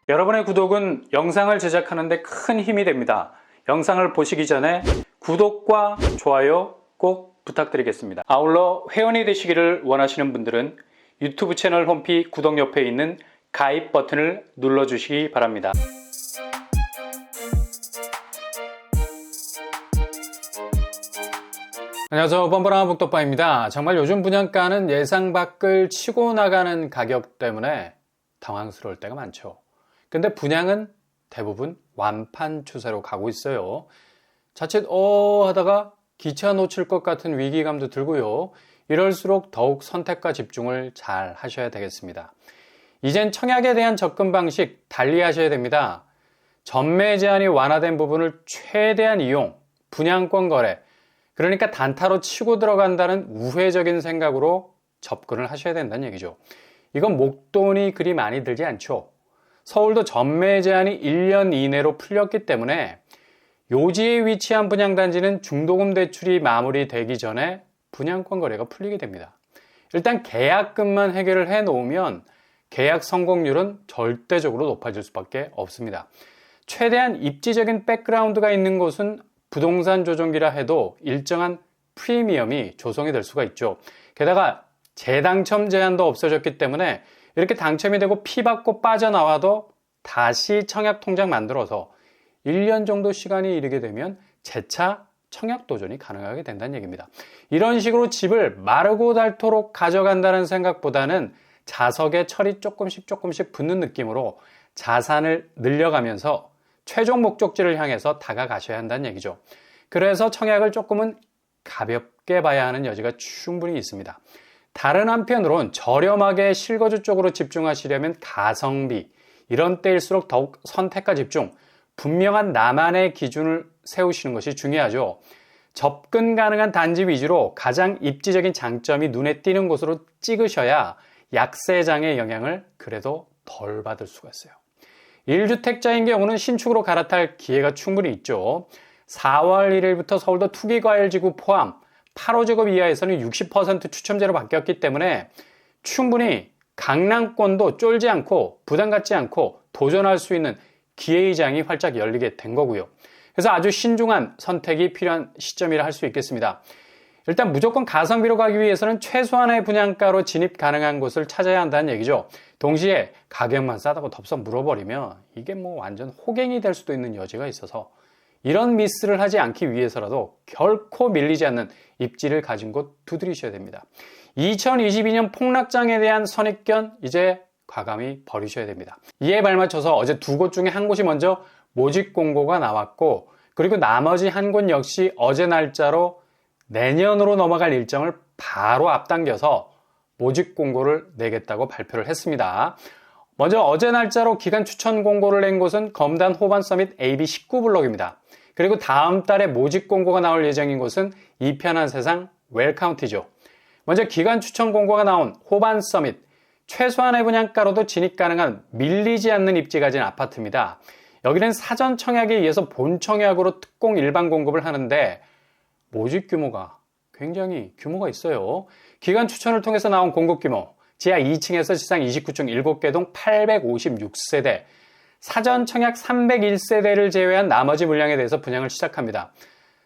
여러분의 구독은 영상을 제작하는 데 큰 힘이 됩니다. 영상을 보시기 전에 구독과 좋아요 꼭 부탁드리겠습니다. 아울러 회원이 되시기를 원하시는 분들은 유튜브 채널 홈피 구독 옆에 있는 가입 버튼을 눌러주시기 바랍니다. 안녕하세요. 뻔뻔한 북돋바입니다. 정말 요즘 분양가는 예상 밖을 치고 나가는 가격 때문에 당황스러울 때가 많죠. 근데 분양은 대부분 완판 추세로 가고 있어요. 자칫 하다가 기차 놓칠 것 같은 위기감도 들고요. 이럴수록 더욱 선택과 집중을 잘 하셔야 되겠습니다. 이젠 청약에 대한 접근 방식 달리 하셔야 됩니다. 전매 제한이 완화된 부분을 최대한 이용, 분양권 거래, 그러니까 단타로 치고 들어간다는 우회적인 생각으로 접근을 하셔야 된다는 얘기죠. 이건 목돈이 그리 많이 들지 않죠. 서울도 전매 제한이 1년 이내로 풀렸기 때문에 요지에 위치한 분양단지는 중도금 대출이 마무리되기 전에 분양권 거래가 풀리게 됩니다. 일단 계약금만 해결을 해 놓으면 계약 성공률은 절대적으로 높아질 수밖에 없습니다. 최대한 입지적인 백그라운드가 있는 곳은 부동산 조정기라 해도 일정한 프리미엄이 조성이 될 수가 있죠. 게다가 재당첨 제한도 없어졌기 때문에 이렇게 당첨이 되고 피 받고 빠져나와도 다시 청약 통장 만들어서 1년 정도 시간이 이르게 되면 재차 청약 도전이 가능하게 된다는 얘기입니다. 이런 식으로 집을 마르고 닳도록 가져간다는 생각보다는 자석에 철이 조금씩 붙는 느낌으로 자산을 늘려가면서 최종 목적지를 향해서 다가가셔야 한다는 얘기죠. 그래서 청약을 조금은 가볍게 봐야 하는 여지가 충분히 있습니다. 다른 한편으론 저렴하게 실거주 쪽으로 집중하시려면 가성비, 이런 때일수록 더욱 선택과 집중, 분명한 나만의 기준을 세우시는 것이 중요하죠. 접근 가능한 단지 위주로 가장 입지적인 장점이 눈에 띄는 곳으로 찍으셔야 약세장의 영향을 그래도 덜 받을 수가 있어요. 1주택자인 경우는 신축으로 갈아탈 기회가 충분히 있죠. 4월 1일부터 서울도 투기과열지구 포함 8호제곱 이하에서는 60% 추첨제로 바뀌었기 때문에 충분히 강남권도 쫄지 않고 부담 갖지 않고 도전할 수 있는 기회의 장이 활짝 열리게 된 거고요. 그래서 아주 신중한 선택이 필요한 시점이라 할 수 있겠습니다. 일단 무조건 가성비로 가기 위해서는 최소한의 분양가로 진입 가능한 곳을 찾아야 한다는 얘기죠. 동시에 가격만 싸다고 덥석 물어버리면 이게 완전 호갱이 될 수도 있는 여지가 있어서 이런 미스를 하지 않기 위해서라도 결코 밀리지 않는 입지를 가진 곳 두드리셔야 됩니다. 2022년 폭락장에 대한 선입견 이제 과감히 버리셔야 됩니다. 이에 발맞춰서 어제 두 곳 중에 한 곳이 먼저 모집 공고가 나왔고, 그리고 나머지 한 곳 역시 어제 날짜로 내년으로 넘어갈 일정을 바로 앞당겨서 모집 공고를 내겠다고 발표를 했습니다. 먼저 어제 날짜로 기간 추천 공고를 낸 곳은 검단 호반 서밋 AB19블록입니다. 그리고 다음 달에 모집 공고가 나올 예정인 곳은 이편한 세상 웰카운티죠. 먼저 기간 추천 공고가 나온 호반 서밋, 최소한의 분양가로도 진입 가능한 밀리지 않는 입지 가진 아파트입니다. 여기는 사전 청약에 의해서 본 청약으로 특공 일반 공급을 하는데 모집 규모가 굉장히 규모가 있어요. 기간 추천을 통해서 나온 공급 규모, 지하 2층에서 지상 29층 7개 동 856세대, 사전 청약 301세대를 제외한 나머지 물량에 대해서 분양을 시작합니다.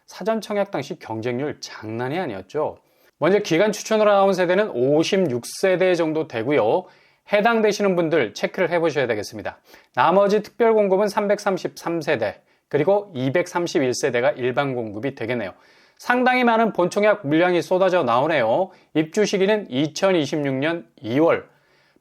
사전 청약 당시 경쟁률 장난이 아니었죠. 먼저 기간 추천으로 나온 세대는 56세대 정도 되고요. 해당되시는 분들 체크를 해보셔야 되겠습니다. 나머지 특별 공급은 333세대, 그리고 231세대가 일반 공급이 되겠네요. 상당히 많은 본청약 물량이 쏟아져 나오네요. 입주 시기는 2026년 2월,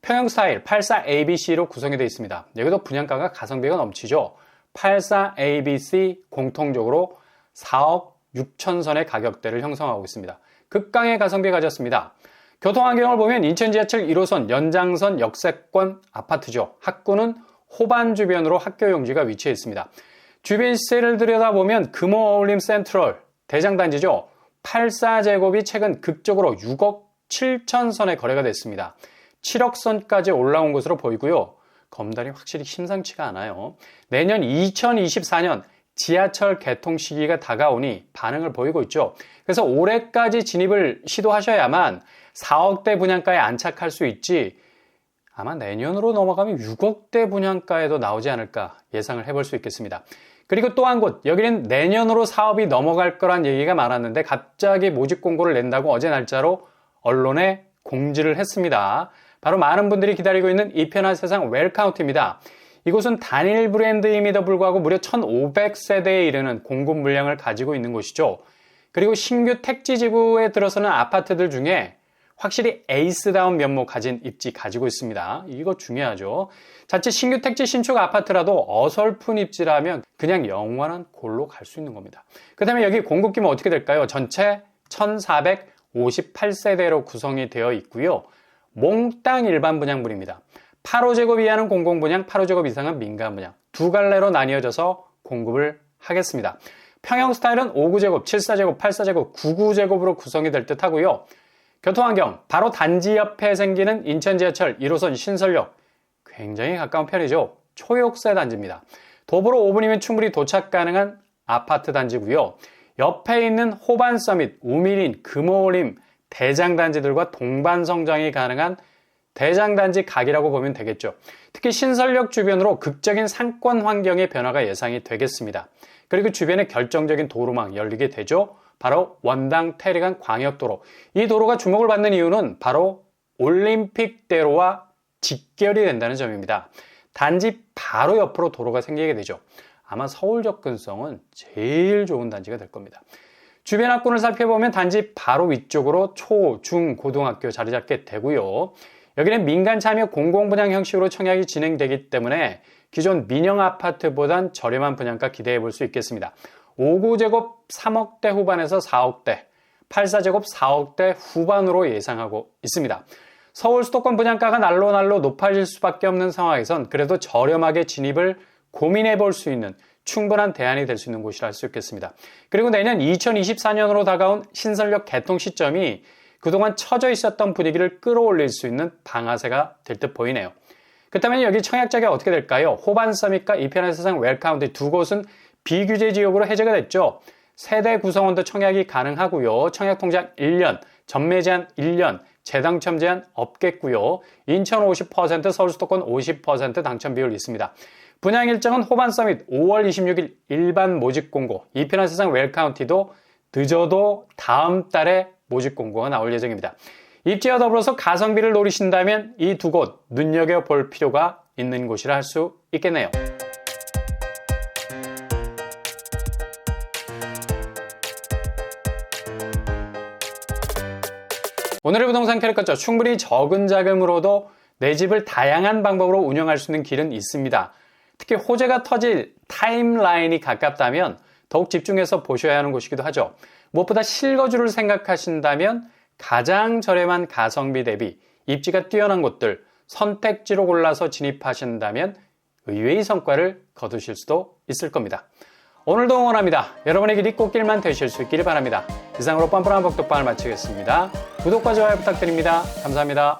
평형 스타일 84ABC로 구성이 되어 있습니다. 여기도 분양가가 가성비가 넘치죠. 84ABC 공통적으로 4억 6천 선의 가격대를 형성하고 있습니다. 극강의 가성비 가졌습니다. 교통환경을 보면 인천 지하철 1호선 연장선 역세권 아파트죠. 학구는 호반 주변으로 학교 용지가 위치해 있습니다. 주변 시세를 들여다보면 금호 어울림 센트럴 대장단지죠. 84제곱이 최근 극적으로 6억 7천 선에 거래가 됐습니다. 7억 선까지 올라온 것으로 보이고요. 검달이 확실히 심상치가 않아요. 내년 2024년 지하철 개통 시기가 다가오니 반응을 보이고 있죠. 그래서 올해까지 진입을 시도하셔야만 4억대 분양가에 안착할 수 있지, 아마 내년으로 넘어가면 6억대 분양가에도 나오지 않을까 예상을 해볼 수 있겠습니다. 그리고 또 한 곳, 여기는 내년으로 사업이 넘어갈 거란 얘기가 많았는데 갑자기 모집 공고를 낸다고 어제 날짜로 언론에 공지를 했습니다. 바로 많은 분들이 기다리고 있는 이편한 세상 웰카운트입니다. 이곳은 단일 브랜드임에도 불구하고 무려 1,500세대에 이르는 공급 물량을 가지고 있는 곳이죠. 그리고 신규 택지 지구에 들어서는 아파트들 중에 확실히 에이스다운 면모 가진 입지 가지고 있습니다. 이거 중요하죠. 자칫 신규 택지 신축 아파트라도 어설픈 입지라면 그냥 영원한 골로 갈 수 있는 겁니다. 그렇다면 여기 공급 규모 어떻게 될까요? 전체 1,458세대로 구성이 되어 있고요. 몽땅 일반 분양분입니다. 8호제곱 이하는 공공분양, 8호제곱 이상은 민간분양. 두 갈래로 나뉘어져서 공급을 하겠습니다. 평형 스타일은 5구제곱, 7사제곱, 8사제곱, 9구제곱으로 구성이 될 듯 하고요. 교통환경, 바로 단지 옆에 생기는 인천 지하철 1호선 신설역. 굉장히 가까운 편이죠. 초역세 단지입니다. 도보로 5분이면 충분히 도착 가능한 아파트 단지고요. 옆에 있는 호반 서밋, 우미린, 금호림, 대장단지들과 동반 성장이 가능한 대장단지 각이라고 보면 되겠죠. 특히 신설역 주변으로 극적인 상권 환경의 변화가 예상이 되겠습니다. 그리고 주변에 결정적인 도로망 열리게 되죠. 바로 원당 태리간 광역도로. 이 도로가 주목을 받는 이유는 바로 올림픽대로와 직결이 된다는 점입니다. 단지 바로 옆으로 도로가 생기게 되죠. 아마 서울 접근성은 제일 좋은 단지가 될 겁니다. 주변 학군을 살펴보면 단지 바로 위쪽으로 초, 중, 고등학교 자리 잡게 되고요. 여기는 민간 참여 공공분양 형식으로 청약이 진행되기 때문에 기존 민영 아파트보단 저렴한 분양가 기대해 볼 수 있겠습니다. 5구제곱 3억대 후반에서 4억대, 8사제곱 4억대 후반으로 예상하고 있습니다. 서울 수도권 분양가가 날로 높아질 수밖에 없는 상황에선 그래도 저렴하게 진입을 고민해 볼 수 있는 충분한 대안이 될 수 있는 곳이라 할 수 있겠습니다. 그리고 내년 2024년으로 다가온 신설역 개통 시점이 그동안 처져 있었던 분위기를 끌어올릴 수 있는 방아쇠가 될 듯 보이네요. 그렇다면 여기 청약자가 어떻게 될까요? 호반 서밋과 이편한 세상 웰카운트 두 곳은 비규제 지역으로 해제가 됐죠. 세대 구성원도 청약이 가능하고요. 청약 통장 1년, 전매 제한 1년, 재당첨 제한 없겠고요. 인천 50%, 서울 수도권 50% 당첨 비율이 있습니다. 분양 일정은 호반 서밋 5월 26일 일반 모집 공고, 이편한 세상 웰카운티도 늦어도 다음 달에 모집 공고가 나올 예정입니다. 입지와 더불어서 가성비를 노리신다면 이 두 곳 눈여겨볼 필요가 있는 곳이라 할 수 있겠네요. 오늘의 부동산 캐릭터죠. 충분히 적은 자금으로도 내 집을 다양한 방법으로 운영할 수 있는 길은 있습니다. 특히 호재가 터질 타임라인이 가깝다면 더욱 집중해서 보셔야 하는 곳이기도 하죠. 무엇보다 실거주를 생각하신다면 가장 저렴한 가성비 대비 입지가 뛰어난 곳들 선택지로 골라서 진입하신다면 의외의 성과를 거두실 수도 있을 겁니다. 오늘도 응원합니다. 여러분의 길이 꽃길만 되실 수 있기를 바랍니다. 이상으로 뻔뻔한 복덕방을 마치겠습니다. 구독과 좋아요 부탁드립니다. 감사합니다.